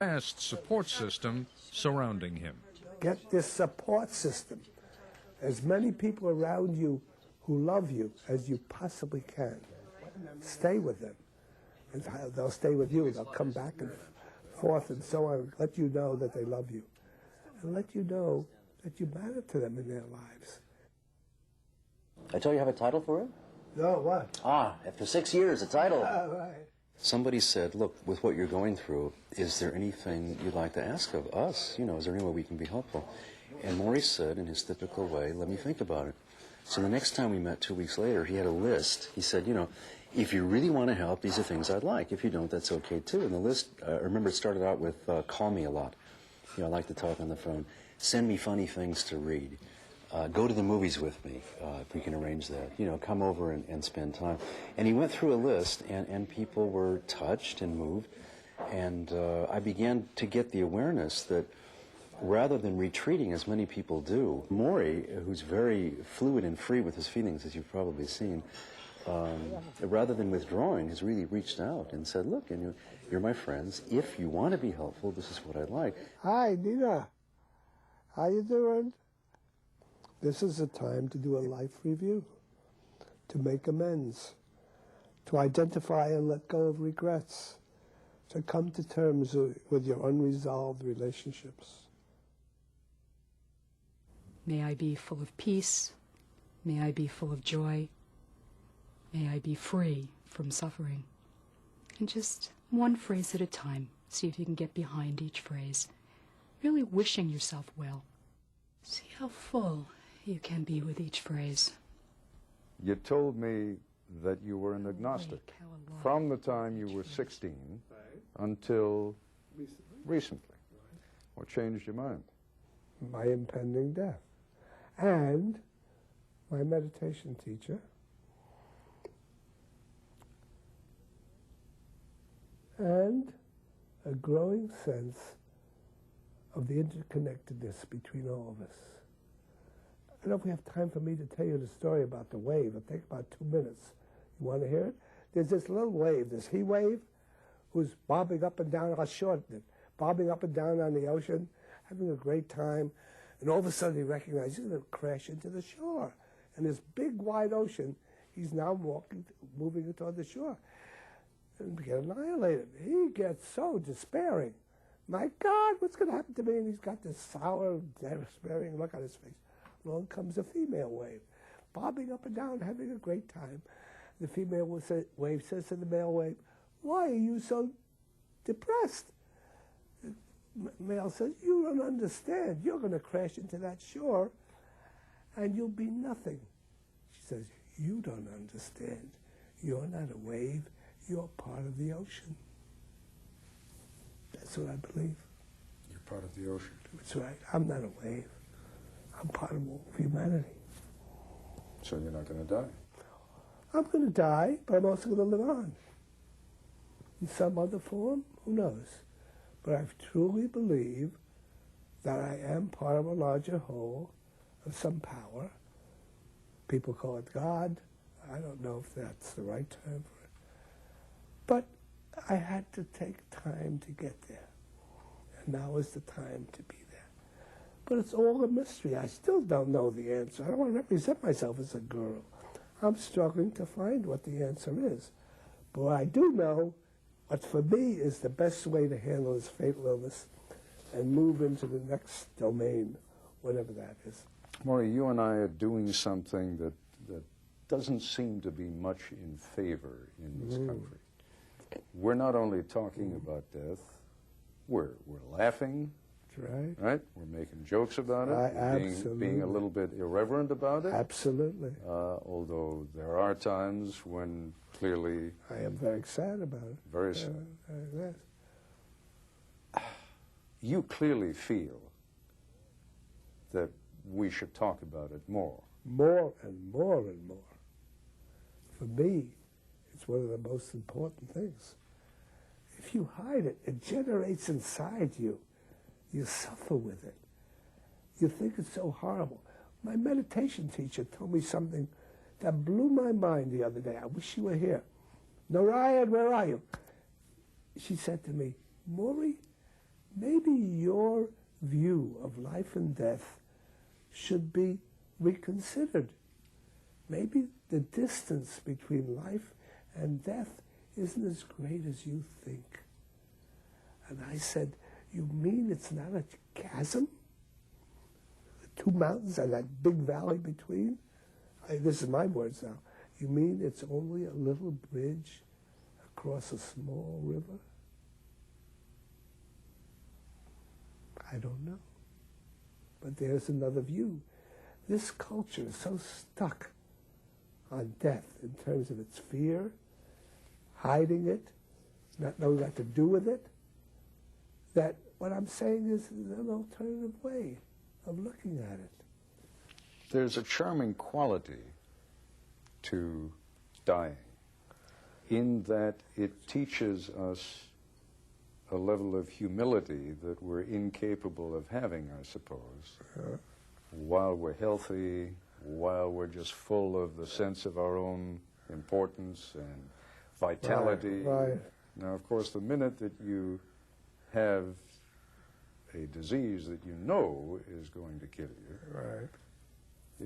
vast support system surrounding him. Get this support system. As many people around you who love you as you possibly can. Stay with them. And they'll stay with you. They'll come back and forth and so on. Let you know that they love you. And let you know that you matter to them in their lives. I told you I have a title for it? No, what? After 6 years, a title. Right. Somebody said, look, with what you're going through, is there anything you'd like to ask of us? You know, is there any way we can be helpful? And Morrie said, in his typical way, let me think about it. So the next time we met 2 weeks later, he had a list. He said, you know, if you really want to help, these are things I'd like. If you don't, that's okay, too. And the list, I remember it started out with, call me a lot. You know, I like to talk on the phone. Send me funny things to read. Go to the movies with me, if we can arrange that. You know, come over and spend time. And he went through a list, and people were touched and moved. And I began to get the awareness that rather than retreating, as many people do, Morrie, who's very fluid and free with his feelings, as you've probably seen, rather than withdrawing, has really reached out and said, look, and you're my friends. If you want to be helpful, this is what I'd like. Hi, Nina. How you doing? This is a time to do a life review, to make amends, to identify and let go of regrets, to come to terms with your unresolved relationships. May I be full of peace. May I be full of joy. May I be free from suffering. And just one phrase at a time, see if you can get behind each phrase, really wishing yourself well. See how full you can be with each phrase. You told me that you were an agnostic from the time you were 16 until recently. What changed your mind? My impending death. And my meditation teacher and a growing sense of the interconnectedness between all of us. I don't know if we have time for me to tell you the story about the wave. It'll take about 2 minutes. You want to hear it? There's this little wave, this he wave, who's bobbing up and down, I'll shorten it, bobbing up and down on the ocean, having a great time, and all of a sudden he recognizes he's going to crash into the shore. And this big, wide ocean, he's now moving toward the shore. And get annihilated. He gets so despairing. My God, what's going to happen to me? And he's got this sour, despairing look on his face. Along comes a female wave, bobbing up and down, having a great time. The female wave says to the male wave, why are you so depressed? The male says, you don't understand. You're going to crash into that shore, and you'll be nothing. She says, you don't understand. You're not a wave. You're part of the ocean. That's what I believe. You're part of the ocean. That's right. I'm not a wave. I'm part of all of humanity. So you're not going to die? I'm going to die, but I'm also going to live on. In some other form, who knows? But I truly believe that I am part of a larger whole of some power. People call it God. I don't know if that's the right term for it. But I had to take time to get there. And now is the time to be there. But it's all a mystery. I still don't know the answer. I don't want to represent myself as a guru. I'm struggling to find what the answer is. But what I do know, what for me is the best way to handle this fatal illness and move into the next domain, whatever that is. Morrie, you and I are doing something that doesn't seem to be much in favor in this country. We're not only talking about death, we're laughing. That's right. Right? We're making jokes about it. Being a little bit irreverent about it. Absolutely. Although there are times when clearly... I am very sad about it. Very sad. You clearly feel that we should talk about it more. More and more and more. For me, it's one of the most important things. If you hide it, it generates inside you. You suffer with it. You think it's so horrible. My meditation teacher told me something that blew my mind the other day. I wish you were here. Narayan, where are you? She said to me, Morrie, maybe your view of life and death should be reconsidered. Maybe the distance between life and death isn't as great as you think. And I said, you mean it's not a chasm? Two mountains and that big valley between? This is my words now. You mean it's only a little bridge across a small river? I don't know. But there's another view. This culture is so stuck on death in terms of its fear, hiding it, not knowing what to do with it, that what I'm saying is an alternative way of looking at it. There's a charming quality to dying in that it teaches us a level of humility that we're incapable of having, I suppose, while we're healthy, while we're just full of the sense of our own importance and vitality. Right. Now, of course, the minute that you have a disease that you know is going to kill you, Right.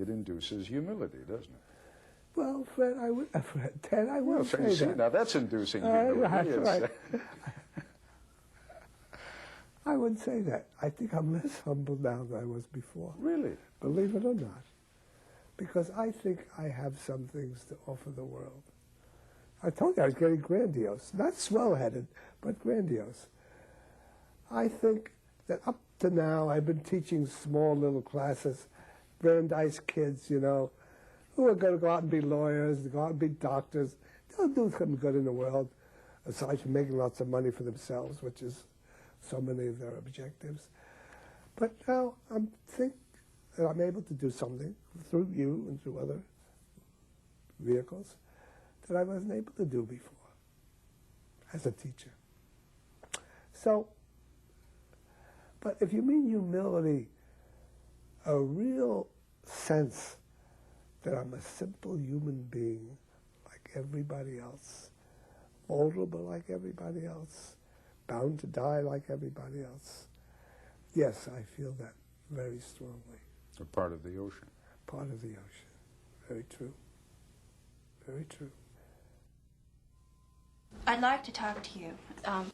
it induces humility, doesn't it? Well, Fred, Ted, I Well, wouldn't so say you see, that. now that's inducing humility. Right, Yes. right. I wouldn't say that. I think I'm less humble now than I was before. Really? Believe it or not. Because I think I have some things to offer the world. I told you I was getting grandiose. Not swell-headed, but grandiose. I think that up to now I've been teaching small little classes, Brandeis kids, you know, who are going to go out and be lawyers, go out and be doctors. They'll do something good in the world, aside from making lots of money for themselves, which is so many of their objectives. But now I think that I'm able to do something through you and through other vehicles that I wasn't able to do before as a teacher. So, but if you mean humility, a real sense that I'm a simple human being like everybody else, vulnerable like everybody else, bound to die like everybody else. Yes, I feel that very strongly. A part of the ocean. Part of the ocean. Very true. Very true. I'd like to talk to you.